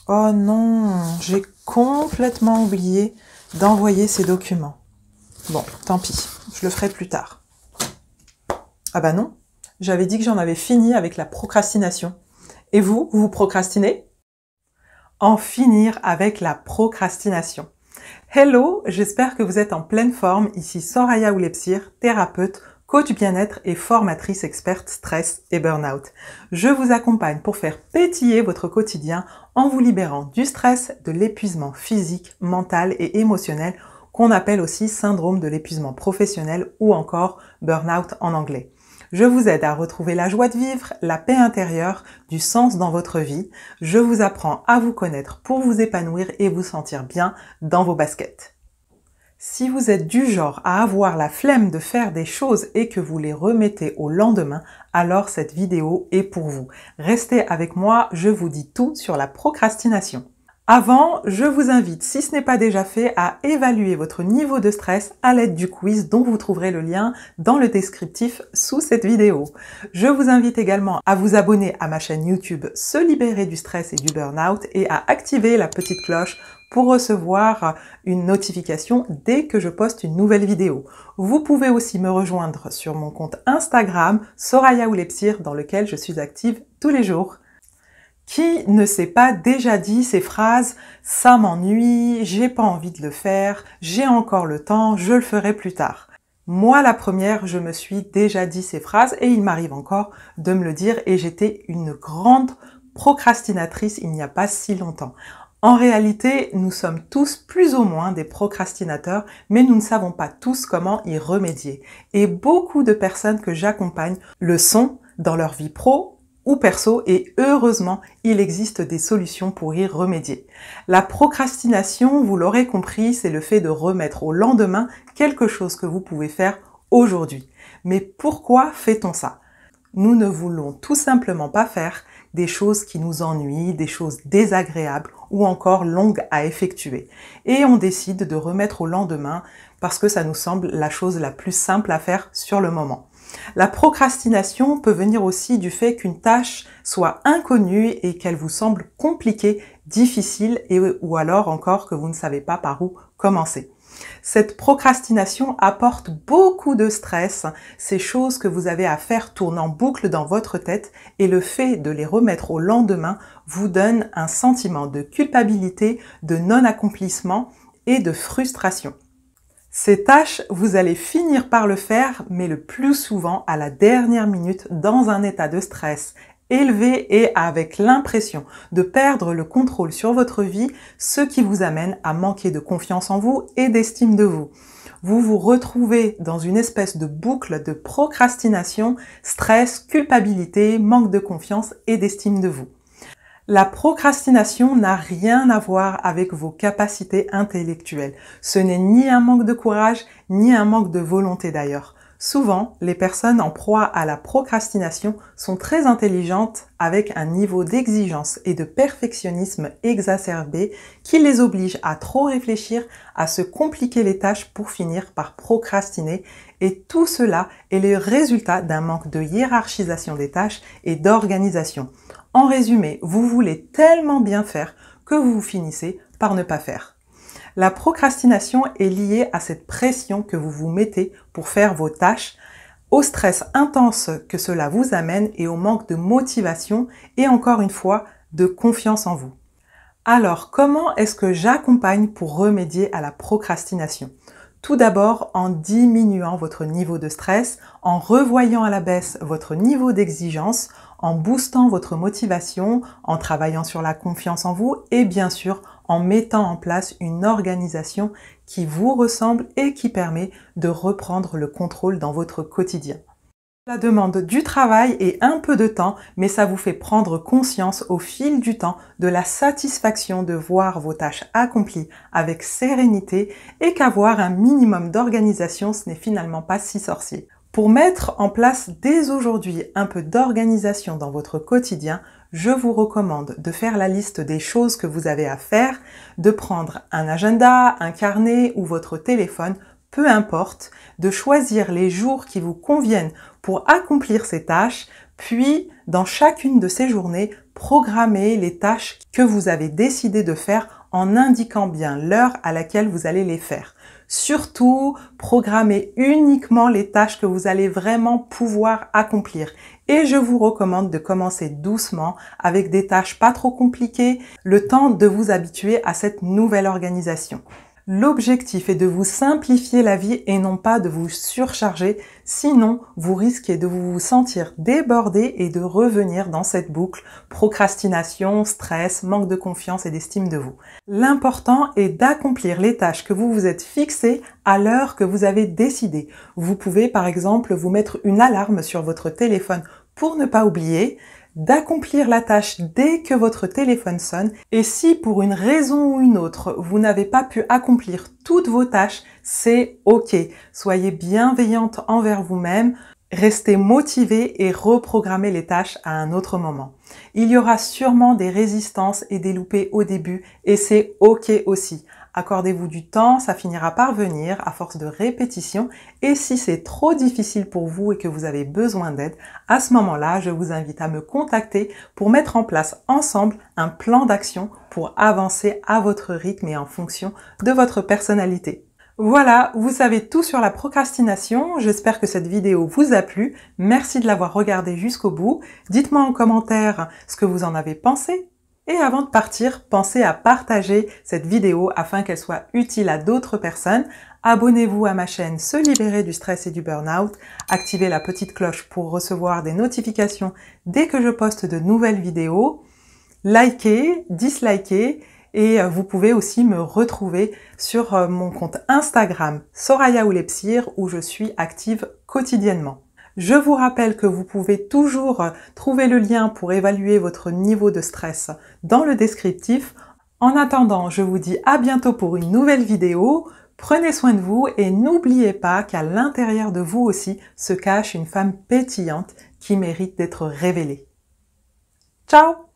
Oh non, j'ai complètement oublié d'envoyer ces documents. Bon, tant pis, je le ferai plus tard. Ah bah non, j'avais dit que j'en avais fini avec la procrastination. Et vous procrastinez? En finir avec la procrastination. Hello, j'espère que vous êtes en pleine forme. Ici Soraya Oulepsir, thérapeute, coach bien-être et formatrice experte stress et burn-out. Je vous accompagne pour faire pétiller votre quotidien en vous libérant du stress, de l'épuisement physique, mental et émotionnel qu'on appelle aussi syndrome de l'épuisement professionnel ou encore burn-out en anglais. Je vous aide à retrouver la joie de vivre, la paix intérieure, du sens dans votre vie. Je vous apprends à vous connaître pour vous épanouir et vous sentir bien dans vos baskets. Si vous êtes du genre à avoir la flemme de faire des choses et que vous les remettez au lendemain, alors cette vidéo est pour vous. Restez avec moi, je vous dis tout sur la procrastination. Avant, je vous invite, si ce n'est pas déjà fait, à évaluer votre niveau de stress à l'aide du quiz dont vous trouverez le lien dans le descriptif sous cette vidéo. Je vous invite également à vous abonner à ma chaîne YouTube Se libérer du stress et du burn-out et à activer la petite cloche pour recevoir une notification dès que je poste une nouvelle vidéo. Vous pouvez aussi me rejoindre sur mon compte Instagram Soraya Oulepsir dans lequel je suis active tous les jours. Qui ne s'est pas déjà dit ces phrases « ça m'ennuie, j'ai pas envie de le faire, j'ai encore le temps, je le ferai plus tard ». Moi, la première, je me suis déjà dit ces phrases et il m'arrive encore de me le dire et j'étais une grande procrastinatrice il n'y a pas si longtemps. En réalité, nous sommes tous plus ou moins des procrastinateurs, mais nous ne savons pas tous comment y remédier. Et beaucoup de personnes que j'accompagne le sont dans leur vie pro ou perso et heureusement, il existe des solutions pour y remédier. La procrastination, vous l'aurez compris, c'est le fait de remettre au lendemain quelque chose que vous pouvez faire aujourd'hui. Mais pourquoi fait-on ça? Nous ne voulons tout simplement pas faire des choses qui nous ennuient, des choses désagréables ou encore longues à effectuer. Et on décide de remettre au lendemain parce que ça nous semble la chose la plus simple à faire sur le moment. La procrastination peut venir aussi du fait qu'une tâche soit inconnue et qu'elle vous semble compliquée, difficile ou alors encore que vous ne savez pas par où commencer. Cette procrastination apporte beaucoup de stress, ces choses que vous avez à faire tournent en boucle dans votre tête et le fait de les remettre au lendemain vous donne un sentiment de culpabilité, de non-accomplissement et de frustration. Ces tâches, vous allez finir par le faire, mais le plus souvent à la dernière minute dans un état de stress élevé et avec l'impression de perdre le contrôle sur votre vie, ce qui vous amène à manquer de confiance en vous et d'estime de vous. Vous vous retrouvez dans une espèce de boucle de procrastination, stress, culpabilité, manque de confiance et d'estime de vous. La procrastination n'a rien à voir avec vos capacités intellectuelles. Ce n'est ni un manque de courage, ni un manque de volonté d'ailleurs. Souvent, les personnes en proie à la procrastination sont très intelligentes avec un niveau d'exigence et de perfectionnisme exacerbé qui les oblige à trop réfléchir, à se compliquer les tâches pour finir par procrastiner. Et tout cela est le résultat d'un manque de hiérarchisation des tâches et d'organisation. En résumé, vous voulez tellement bien faire que vous finissez par ne pas faire. La procrastination est liée à cette pression que vous vous mettez pour faire vos tâches, au stress intense que cela vous amène et au manque de motivation et encore une fois de confiance en vous. Alors, comment est-ce que j'accompagne pour remédier à la procrastination? Tout d'abord en diminuant votre niveau de stress, en revoyant à la baisse votre niveau d'exigence, en boostant votre motivation, en travaillant sur la confiance en vous et bien sûr en mettant en place une organisation qui vous ressemble et qui permet de reprendre le contrôle dans votre quotidien. Cela demande du travail et un peu de temps, mais ça vous fait prendre conscience au fil du temps de la satisfaction de voir vos tâches accomplies avec sérénité et qu'avoir un minimum d'organisation, ce n'est finalement pas si sorcier. Pour mettre en place dès aujourd'hui un peu d'organisation dans votre quotidien, je vous recommande de faire la liste des choses que vous avez à faire, de prendre un agenda, un carnet ou votre téléphone peu importe, de choisir les jours qui vous conviennent pour accomplir ces tâches, puis dans chacune de ces journées, programmer les tâches que vous avez décidé de faire en indiquant bien l'heure à laquelle vous allez les faire. Surtout, programmez uniquement les tâches que vous allez vraiment pouvoir accomplir. Et je vous recommande de commencer doucement avec des tâches pas trop compliquées, le temps de vous habituer à cette nouvelle organisation. L'objectif est de vous simplifier la vie et non pas de vous surcharger, sinon vous risquez de vous sentir débordé et de revenir dans cette boucle procrastination, stress, manque de confiance et d'estime de vous. L'important est d'accomplir les tâches que vous vous êtes fixées à l'heure que vous avez décidé. Vous pouvez par exemple vous mettre une alarme sur votre téléphone pour ne pas oublier, d'accomplir la tâche dès que votre téléphone sonne et si pour une raison ou une autre, vous n'avez pas pu accomplir toutes vos tâches, c'est OK. Soyez bienveillante envers vous-même, restez motivé et reprogrammez les tâches à un autre moment. Il y aura sûrement des résistances et des loupés au début et c'est OK aussi. Accordez-vous du temps, ça finira par venir à force de répétition et si c'est trop difficile pour vous et que vous avez besoin d'aide, à ce moment-là, je vous invite à me contacter pour mettre en place ensemble un plan d'action pour avancer à votre rythme et en fonction de votre personnalité. Voilà, vous savez tout sur la procrastination. J'espère que cette vidéo vous a plu. Merci de l'avoir regardée jusqu'au bout. Dites-moi en commentaire ce que vous en avez pensé. Et avant de partir, pensez à partager cette vidéo afin qu'elle soit utile à d'autres personnes. Abonnez-vous à ma chaîne Se libérer du stress et du burn-out. Activez la petite cloche pour recevoir des notifications dès que je poste de nouvelles vidéos. Likez, dislikez et vous pouvez aussi me retrouver sur mon compte Instagram Soraya Oulepsir où je suis active quotidiennement. Je vous rappelle que vous pouvez toujours trouver le lien pour évaluer votre niveau de stress dans le descriptif. En attendant, je vous dis à bientôt pour une nouvelle vidéo. Prenez soin de vous et n'oubliez pas qu'à l'intérieur de vous aussi se cache une femme pétillante qui mérite d'être révélée. Ciao!